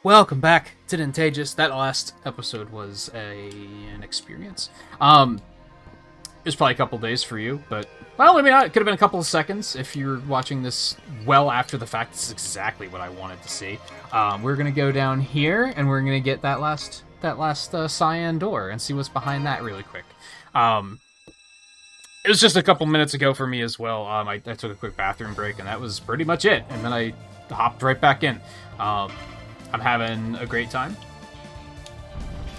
Welcome back to Nintagious. That last episode was an experience. It was probably a couple days for you, but, well, maybe not. It could have been a couple of seconds if you're watching this well after the fact. This is exactly what I wanted to see. We're going to go down here, and we're going to get that last cyan door and see what's behind that really quick. It was just a couple minutes ago for me as well. I took a quick bathroom break, and that was pretty much it. And then I hopped right back in. I'm having a great time.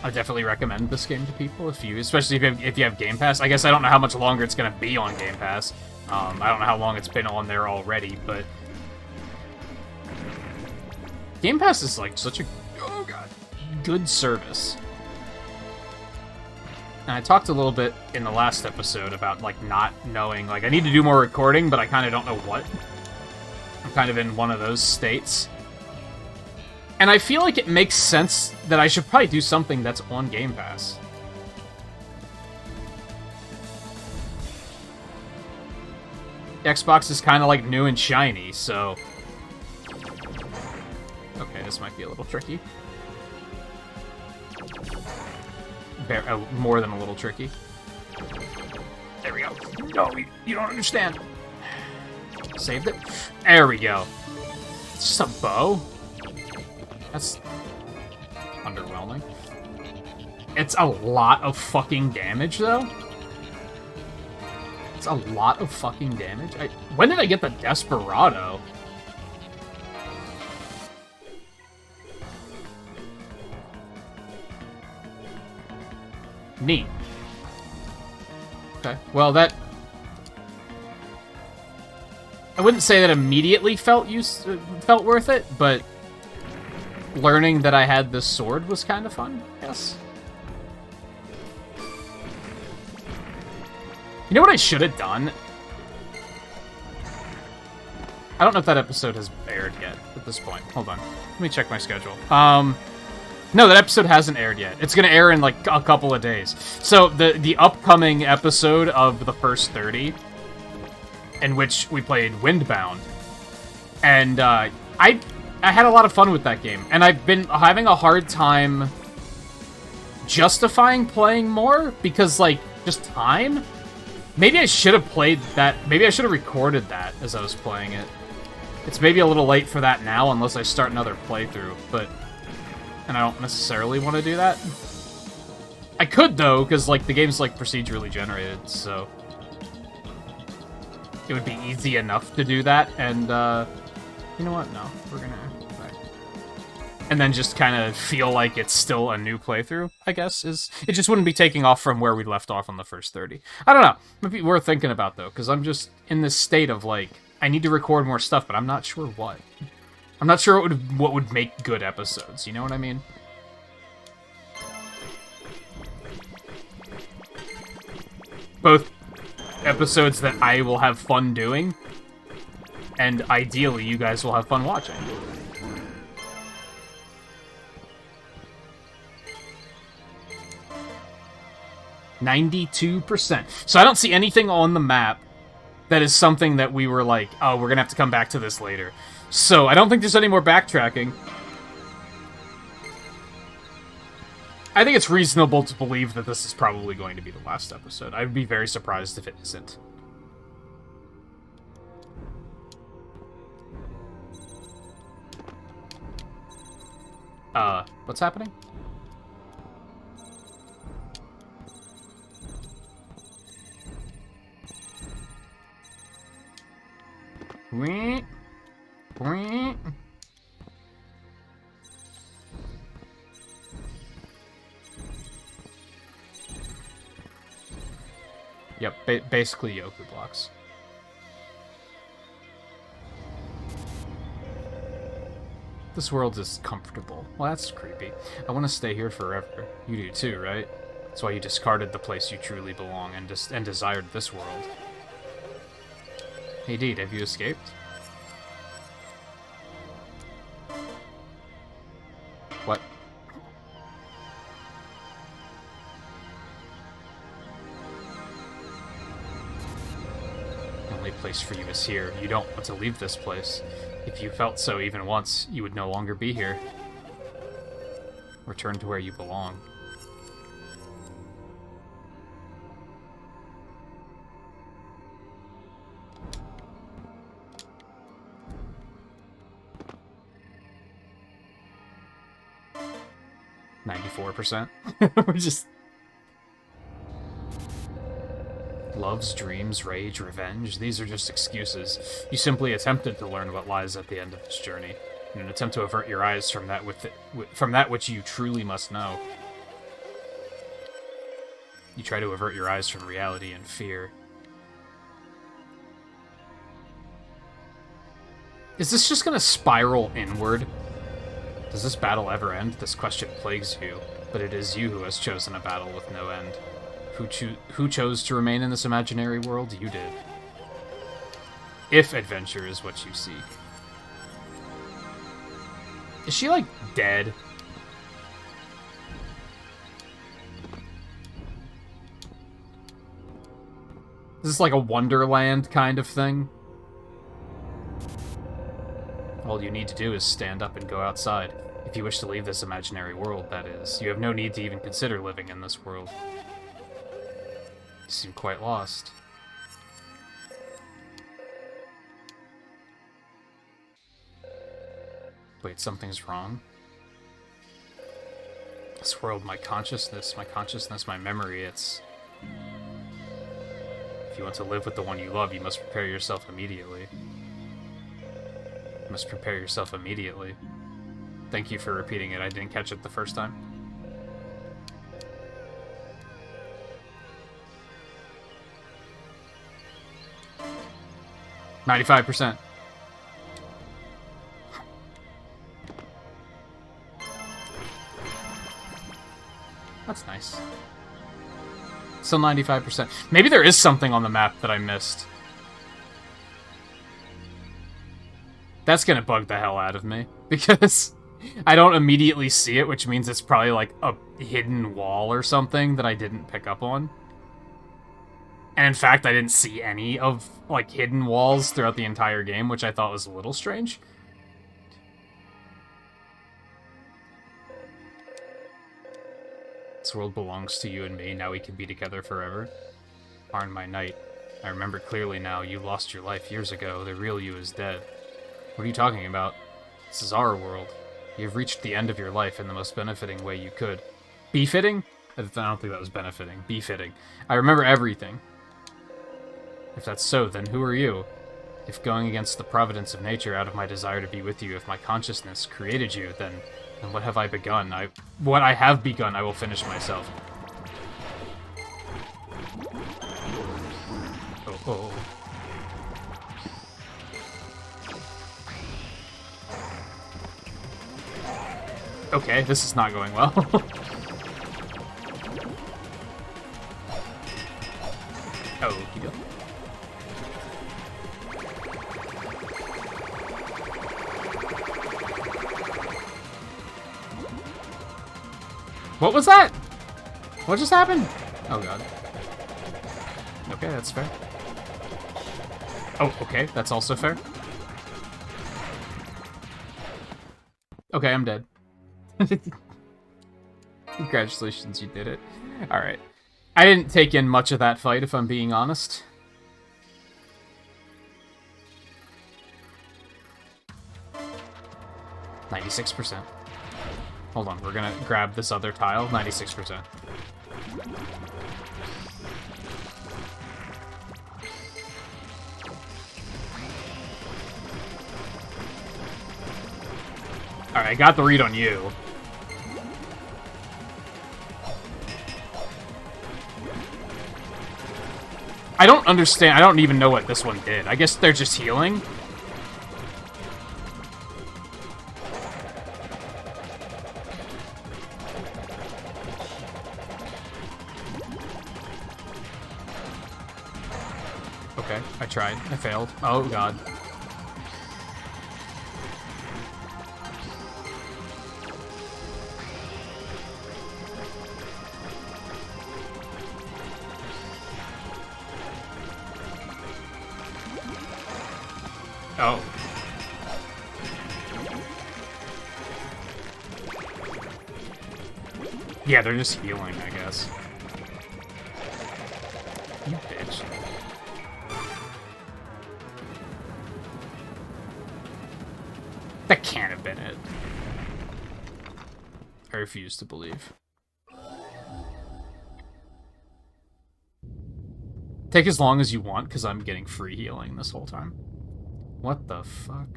I definitely recommend this game to people, especially if you have Game Pass. I guess I don't know how much longer it's going to be on Game Pass. I don't know how long it's been on there already, but Game Pass is like such a good service. And I talked a little bit in the last episode about like not knowing, like I need to do more recording, but I kind of don't know what. I'm kind of in one of those states. And I feel like it makes sense that I should probably do something that's on Game Pass. Xbox is kind of like new and shiny, so... Okay, this might be a little tricky. More than a little tricky. There we go. No, you don't understand. Saved it. There we go. It's just a bow? That's underwhelming. It's a lot of fucking damage, though. It's a lot of fucking damage. When did I get the Desperado? Neat. Okay, well that... I wouldn't say that immediately felt worth it, but learning that I had this sword was kind of fun, I guess. You know what I should have done? I don't know if that episode has aired yet at this point. Hold on. Let me check my schedule. No, that episode hasn't aired yet. It's going to air in, like, a couple of days. So, the upcoming episode of the first 30, in which we played Windbound, and, I had a lot of fun with that game, and I've been having a hard time justifying playing more, because, like, just time? Maybe I should have played that, maybe I should have recorded that as I was playing it. It's maybe a little late for that now, unless I start another playthrough, but... And I don't necessarily want to do that. I could, though, because, like, the game's, like, procedurally generated, so... It would be easy enough to do that, and, you know what? No, we're gonna... Right. And then just kind of feel like it's still a new playthrough, I guess, is... It just wouldn't be taking off from where we left off on the first 30. I don't know. Maybe worth thinking about, though, because I'm just in this state of, like, I need to record more stuff, but I'm not sure what. I'm not sure what would make good episodes, you know what I mean? Both episodes that I will have fun doing, and ideally you guys will have fun watching. %92%. So I don't see anything on the map that is something that we were like, oh, we're gonna have to come back to this later. So, I don't think there's any more backtracking. I think it's reasonable to believe that this is probably going to be the last episode. I'd be very surprised if it isn't. What's happening? Wee. Yep, basically Yoku blocks. This world is comfortable. Well, that's creepy. I want to stay here forever. You do too, right? That's why you discarded the place you truly belong and desired this world. Hey, Deed, have you escaped? What? The only place for you is here. You don't want to leave this place. If you felt so even once, you would no longer be here. Return to where you belong. %. We're just... Loves, dreams, rage, revenge, these are just excuses. You simply attempted to learn what lies at the end of this journey, in an attempt to avert your eyes from that which you truly must know. You try to avert your eyes from reality and fear. Is this just gonna spiral inward? Does this battle ever end? This question plagues you, but it is you who has chosen a battle with no end. Who chose to remain in this imaginary world? You did. If adventure is what you seek. Is she, like, dead? Is this like a Wonderland kind of thing? All you need to do is stand up and go outside. If you wish to leave this imaginary world, that is. You have no need to even consider living in this world. You seem quite lost. Wait, something's wrong? This world, my consciousness, my memory, it's... If you want to live with the one you love, you must prepare yourself immediately. You must prepare yourself immediately. Thank you for repeating it. I didn't catch it the first time. %. That's nice. Still 95%. Maybe there is something on the map that I missed. That's gonna bug the hell out of me, because I don't immediately see it, which means it's probably like a hidden wall or something that I didn't pick up on. And in fact, I didn't see any of, like, hidden walls throughout the entire game, which I thought was a little strange. This world belongs to you and me, now we can be together forever. Arn, my knight, I remember clearly now, you lost your life years ago, the real you is dead. What are you talking about? This is our world. You've reached the end of your life in the most benefiting way you could. Befitting? I don't think that was benefiting. Befitting. I remember everything. If that's so, then who are you? If going against the providence of nature out of my desire to be with you, if my consciousness created you, then what have I begun? What I have begun, I will finish myself. Oh. Okay, this is not going well. Oh, you go. What was that? What just happened? Oh god. Okay, that's fair. Oh, okay, that's also fair. Okay, I'm dead. Congratulations, you did it. Alright. I didn't take in much of that fight, if I'm being honest. %. Hold on, we're gonna grab this other tile. 96%. Alright, I got the read on you. I don't understand. I don't even know what this one did. I guess they're just healing. Okay, I tried. I failed. Oh, God. Oh. Yeah, they're just healing, I guess. You bitch. That can't have been it. I refuse to believe. Take as long as you want, because I'm getting free healing this whole time. What the fuck?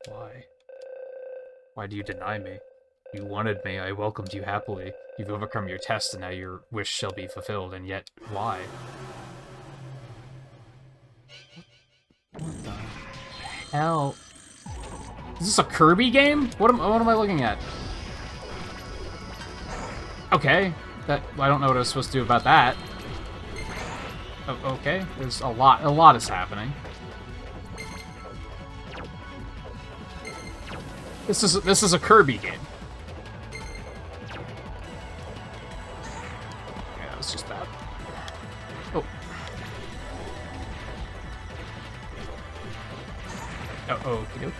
Why? Why do you deny me? You wanted me, I welcomed you happily. You've overcome your test, and now your wish shall be fulfilled, and yet, why? What the hell? Is this a Kirby game? What am I looking at? Okay. I don't know what I was supposed to do about that. Oh, okay. There's a lot is happening. This is a Kirby game. Yeah, it's just that. Oh. Oh, okey-doke.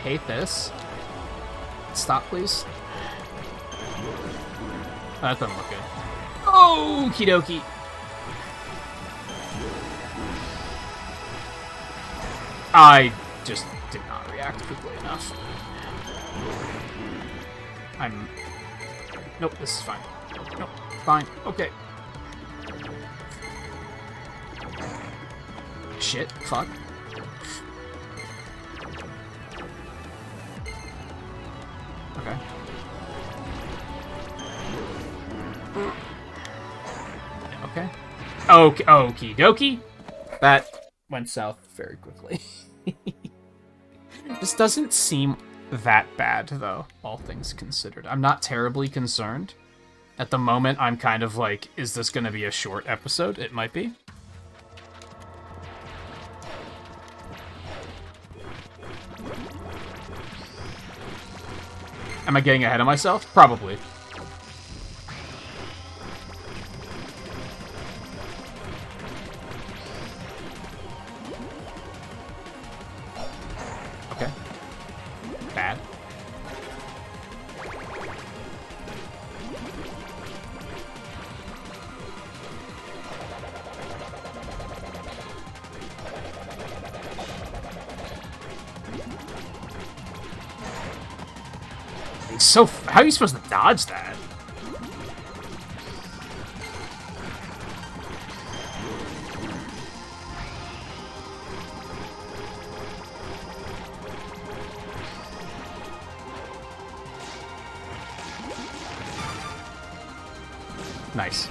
Hate this. Stop, please. Oh, that doesn't look good. Okie dokie. I just did not react quickly enough. Nope, this is fine. Nope, fine. Okay. Shit, fuck. Okay. Okay. Okie dokie. That went south very quickly. This doesn't seem that bad, though, all things considered. I'm not terribly concerned. At the moment, I'm kind of like, is this going to be a short episode? It might be. Am I getting ahead of myself? Probably. Okay. Bad. So, how are you supposed to dodge that? Nice.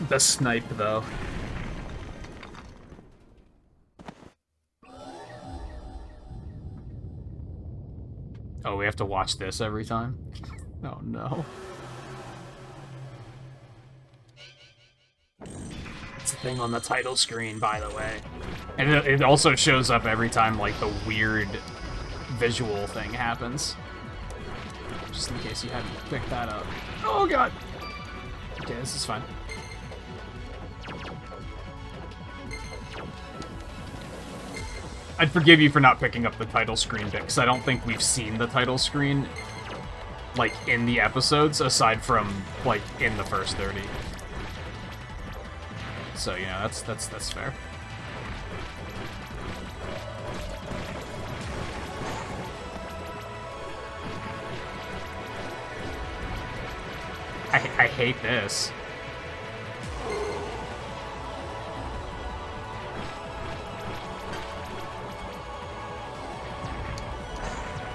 The snipe, though. Oh, we have to watch this every time? Oh, no. It's a thing on the title screen, by the way. And it also shows up every time, like, the weird visual thing happens. Just in case you hadn't picked that up. Oh, God! Okay, this is fine. I'd forgive you for not picking up the title screen bit, because I don't think we've seen the title screen, like, in the episodes, aside from, like, in the first 30. So, you know, that's fair. I hate this.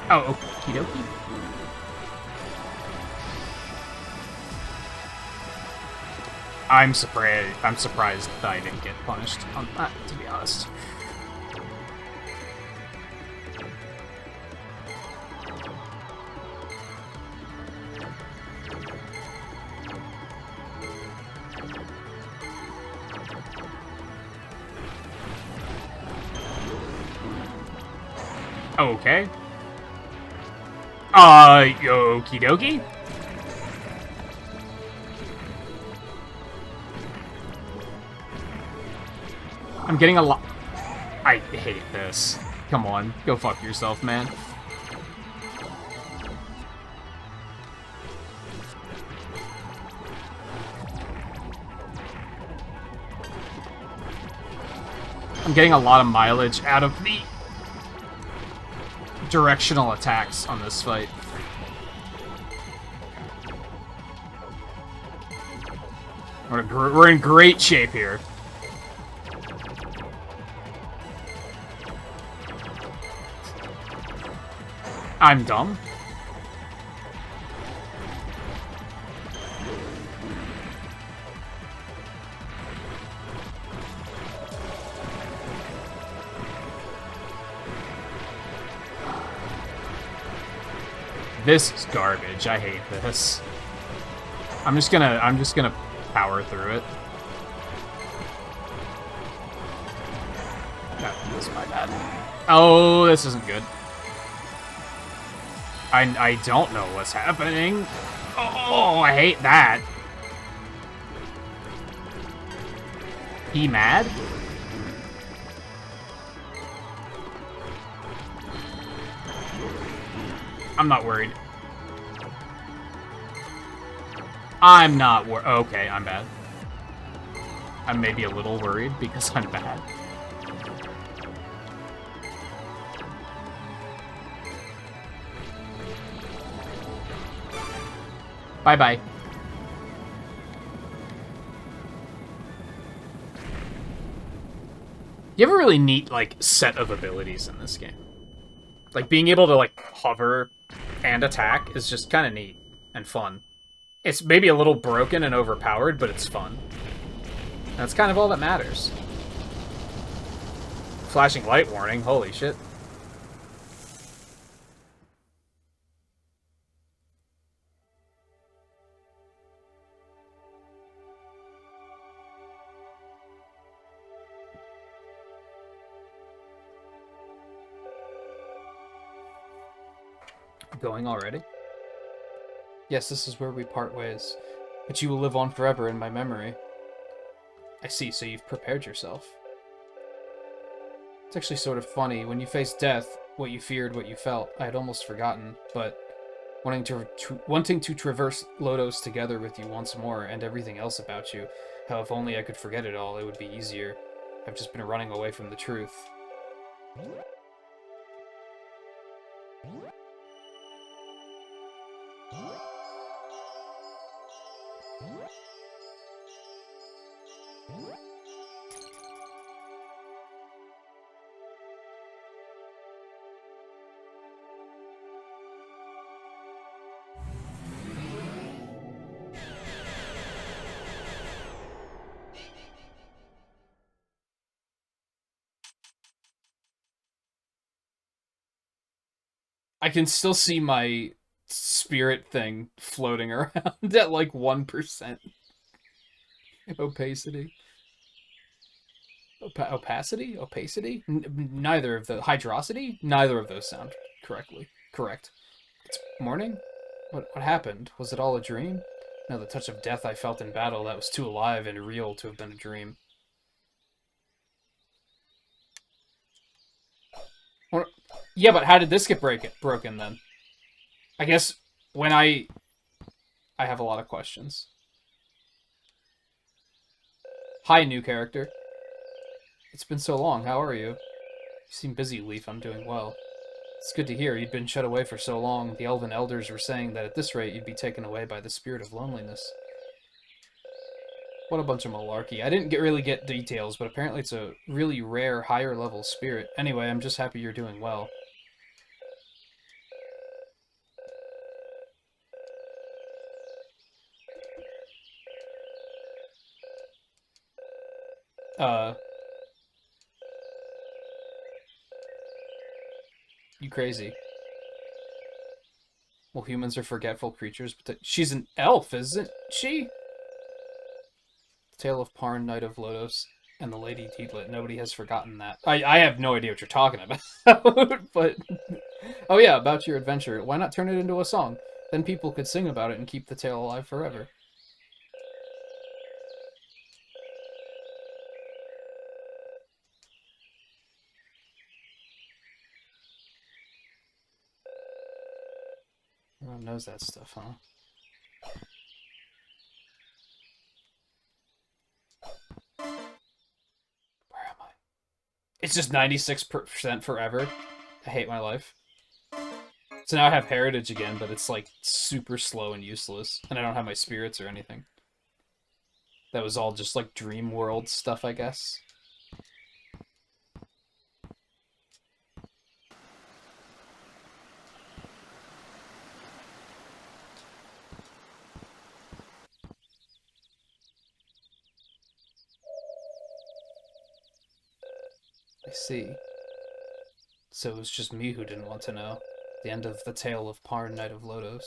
Oh, okie dokie. I'm surprised that I didn't get punished on that, to be honest. Okay. Okie dokie. I'm getting a lot. I hate this. Come on, go fuck yourself, man. I'm getting a lot of mileage out of the directional attacks on this fight. We're in great shape here. I'm dumb. This is garbage. I hate this. I'm just gonna power through it. No, that's my bad. Oh, this isn't good. I don't know what's happening. Oh, I hate that. He mad? I'm not worried. I'm not okay, I'm bad. I'm maybe a little worried because I'm bad. Bye-bye. You have a really neat, like, set of abilities in this game. Like, being able to, like, hover and attack is just kind of neat and fun. It's maybe a little broken and overpowered, but it's fun. That's kind of all that matters. Flashing light warning, holy shit. Going already? Yes, this is where we part ways. But you will live on forever in my memory. I see, so you've prepared yourself. It's actually sort of funny. When you face death, what you feared, what you felt, I had almost forgotten, but wanting to traverse Lodos together with you once more, and everything else about you, how if only I could forget it all, it would be easier. I've just been running away from the truth. I can still see my spirit thing floating around at like 1% opacity. Opacity? Opacity? Neither of the hydrosity? Neither of those sound correct. It's morning? What happened? Was it all a dream? No, the touch of death I felt in battle, that was too alive and real to have been a dream. Yeah, but how did this get broken then? I guess when I have a lot of questions. Hi, new character. It's been so long, how are you? You seem busy, Leaf. I'm doing well. It's good to hear. You'd been shut away for so long. The elven elders were saying that at this rate you'd be taken away by the spirit of loneliness. What a bunch of malarkey. I didn't really get details, but apparently it's a really rare, higher-level spirit. Anyway, I'm just happy you're doing well. You crazy. Well, humans are forgetful creatures, but she's an elf, isn't she? Tale of Parn, Knight of Lodos, and the Lady Deedlit. Nobody has forgotten that. I have no idea what you're talking about, but Oh yeah, about your adventure. Why not turn it into a song? Then people could sing about it and keep the tale alive forever. Everyone knows that stuff, huh? Where am I? It's just 96% forever. I hate my life. So now I have heritage again, but it's like super slow and useless, and I don't have my spirits or anything. That was all just like dream world stuff, I guess. I see. So it was just me who didn't want to know. The end of the tale of Parn, Knight of Lodos.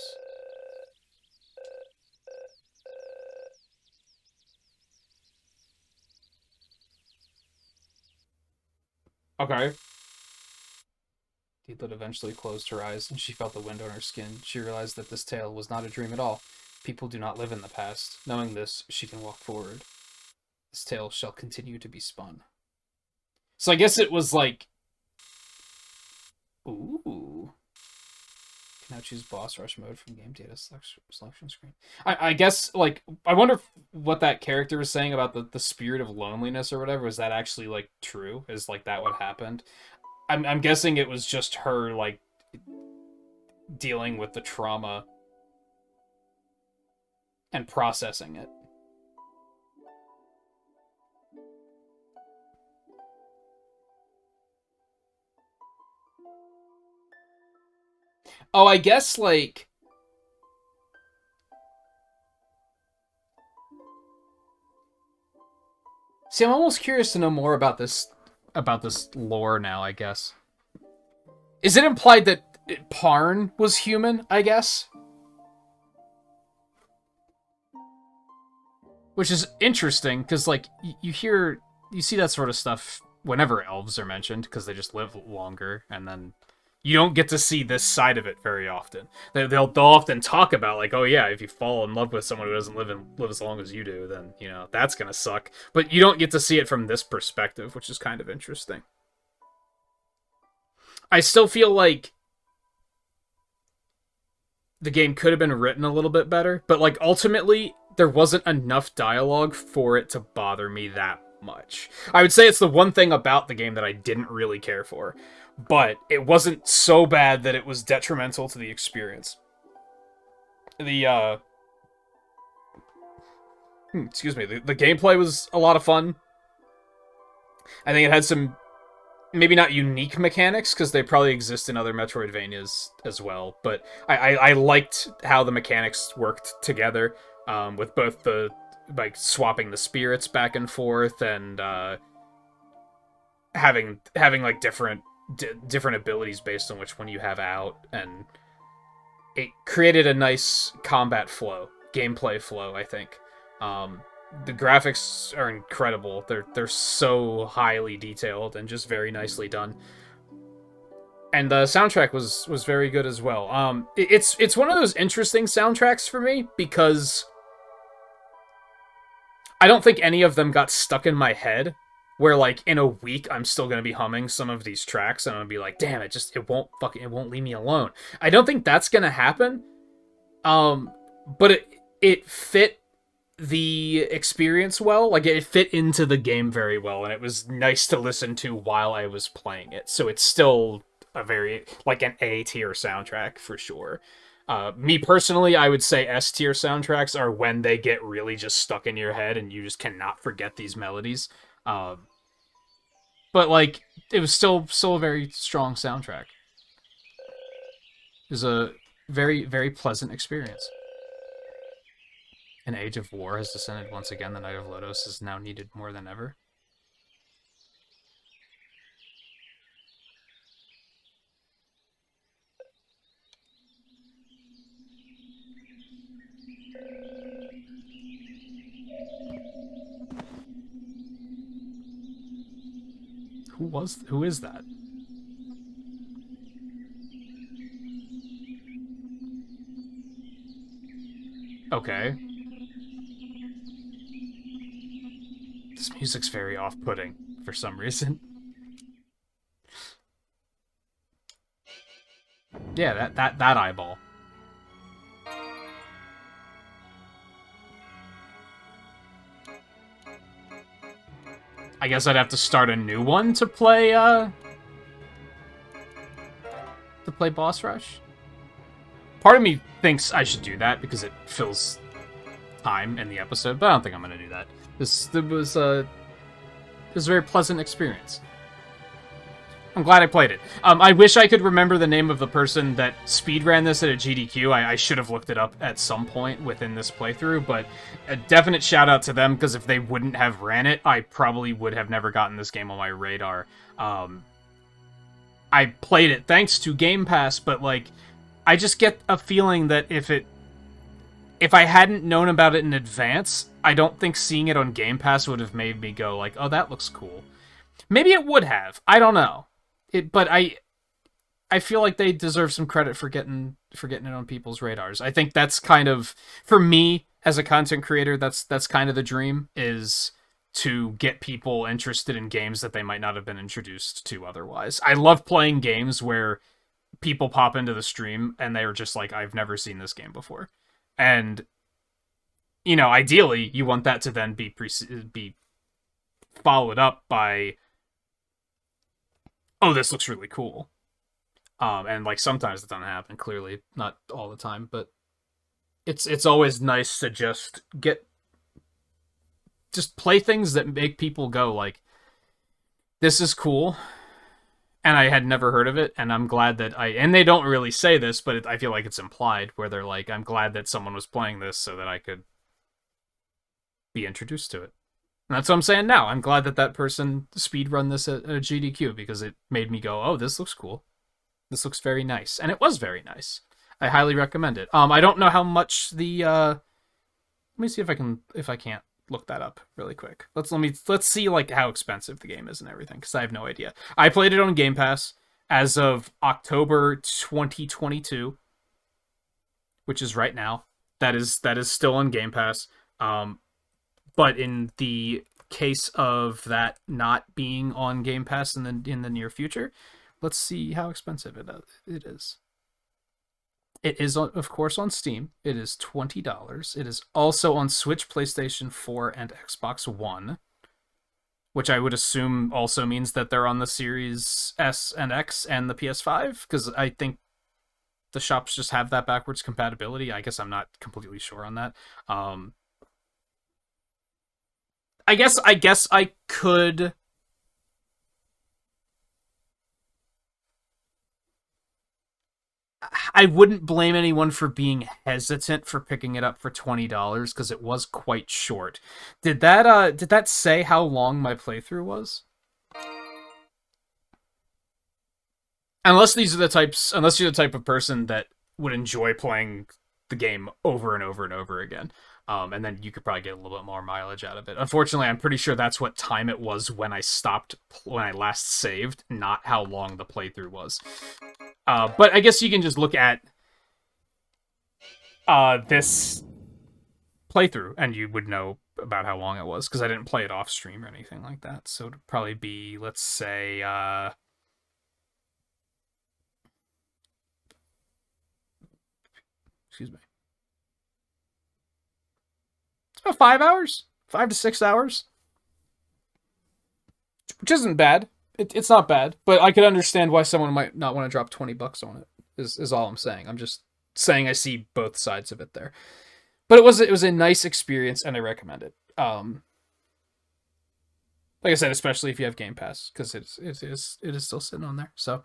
Okay. Deedlit eventually closed her eyes, and she felt the wind on her skin. She realized that this tale was not a dream at all. People do not live in the past. Knowing this, she can walk forward. This tale shall continue to be spun. So I guess it was like... Ooh. Can now choose boss rush mode from game data selection screen. I guess, like, I wonder what that character was saying about the spirit of loneliness or whatever. Was that actually, like, true? Is, like, that what happened? I'm guessing it was just her, like, dealing with the trauma and processing it. Oh, I guess, like... See, I'm almost curious to know more about this lore now, I guess. Is it implied that Parn was human, I guess? Which is interesting, because, like, you see that sort of stuff whenever elves are mentioned, because they just live longer, and then you don't get to see this side of it very often. They'll often talk about, like, oh yeah, if you fall in love with someone who doesn't live as long as you do, then, you know, that's gonna suck. But you don't get to see it from this perspective, which is kind of interesting. I still feel like the game could have been written a little bit better, but, like, ultimately there wasn't enough dialogue for it to bother me that much. I would say it's the one thing about the game that I didn't really care for, but it wasn't so bad that it was detrimental to the experience. The excuse me, the gameplay was a lot of fun. I think it had some maybe not unique mechanics, because they probably exist in other Metroidvanias as well, but I liked how the mechanics worked together, with both the, like, swapping the spirits back and forth, and having like different abilities based on which one you have out, and it created a nice combat flow, gameplay flow, I think. The graphics are incredible. They're so highly detailed and just very nicely done. And the soundtrack was very good as well. It's one of those interesting soundtracks for me, because I don't think any of them got stuck in my head, where, like, in a week I'm still gonna be humming some of these tracks and I'm gonna be like, damn, it won't leave me alone. I don't think that's gonna happen. But it fit the experience well. Like, it fit into the game very well, and it was nice to listen to while I was playing it. So it's still a very, like, an A tier soundtrack for sure. Me personally, I would say S tier soundtracks are when they get really just stuck in your head and you just cannot forget these melodies. But, like, it was still a very strong soundtrack. It was a very, very pleasant experience. An age of war has descended once again. The Knight of Lodos is now needed more than ever. Who is that? Okay. This music's very off-putting for some reason. Yeah, that eyeball. I guess I'd have to start a new one to play Boss Rush. Part of me thinks I should do that because it fills time in the episode, but I don't think I'm going to do that. This was a very pleasant experience. I'm glad I played it. I wish I could remember the name of the person that speedran this at a GDQ. I should have looked it up at some point within this playthrough, but a definite shout out to them, because if they wouldn't have ran it, I probably would have never gotten this game on my radar. I played it thanks to Game Pass, but, like, I just get a feeling that if I hadn't known about it in advance, I don't think seeing it on Game Pass would have made me go, like, oh, that looks cool. Maybe it would have. I don't know. But I feel like they deserve some credit for getting it on people's radars. I think that's kind of, for me as a content creator, that's kind of the dream, is to get people interested in games that they might not have been introduced to otherwise. I love playing games where people pop into the stream and they're just like, I've never seen this game before. And, you know, ideally, you want that to then be followed up by, oh, this looks really cool. And, like, sometimes it doesn't happen, clearly. Not all the time, but it's always nice to just play things that make people go, like, this is cool, and I had never heard of it, and I'm glad that and they don't really say this, but I feel like it's implied, where they're like, I'm glad that someone was playing this so that I could be introduced to it. And that's what I'm saying now. I'm glad that person speedrun this at a GDQ, because it made me go, oh, this looks cool. This looks very nice. And it was very nice. I highly recommend it. I don't know how much the let me see if I can't look that up really quick. Let's see, like, how expensive the game is and everything, because I have no idea. I played it on Game Pass as of October 2022, which is right now. That is still on Game Pass. But in the case of that not being on Game Pass in the near future, let's see how expensive it is. It is, of course, on Steam. It is $20. It is also on Switch, PlayStation 4, and Xbox One, which I would assume also means that they're on the Series S and X and the PS5, because I think the shops just have that backwards compatibility. I guess I'm not completely sure on that. I guess I could. I wouldn't blame anyone for being hesitant for picking it up for $20, because it was quite short. Did that say how long my playthrough was? Unless you're the type of person that would enjoy playing the game over and over and over again. And then you could probably get a little bit more mileage out of it. Unfortunately, I'm pretty sure that's what time it was when I last saved, not how long the playthrough was. But I guess you can just look at this playthrough, and you would know about how long it was, because I didn't play it off stream or anything like that. So it'd probably be, let's say, excuse me. It's about 5 hours, 5 to 6 hours, which isn't bad. It's not bad, but I could understand why someone might not want to drop $20 on it. Is all I'm saying. I'm just saying I see both sides of it there. But it was a nice experience, and I recommend it. Like I said, especially if you have Game Pass, because it is still sitting on there. So,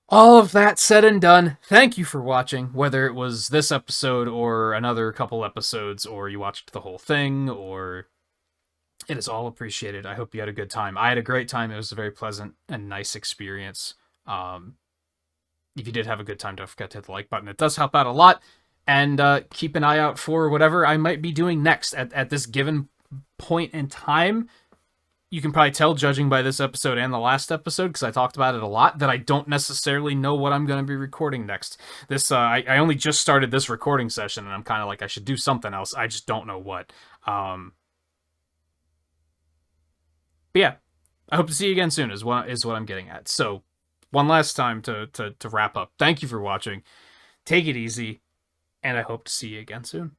all of that said and done, thank you for watching, whether it was this episode or another couple episodes, or you watched the whole thing, or it is all appreciated. I hope you had a good time. I had a great time. It was a very pleasant and nice experience. If you did have a good time, don't forget to hit the like button. It does help out a lot. And keep an eye out for whatever I might be doing next. At this given point in time, you can probably tell, judging by this episode and the last episode, because I talked about it a lot, that I don't necessarily know what I'm going to be recording next. This I only just started this recording session, and I'm kind of like, I should do something else. I just don't know what. But yeah, I hope to see you again soon, is what I'm getting at. So, one last time to wrap up. Thank you for watching. Take it easy, and I hope to see you again soon.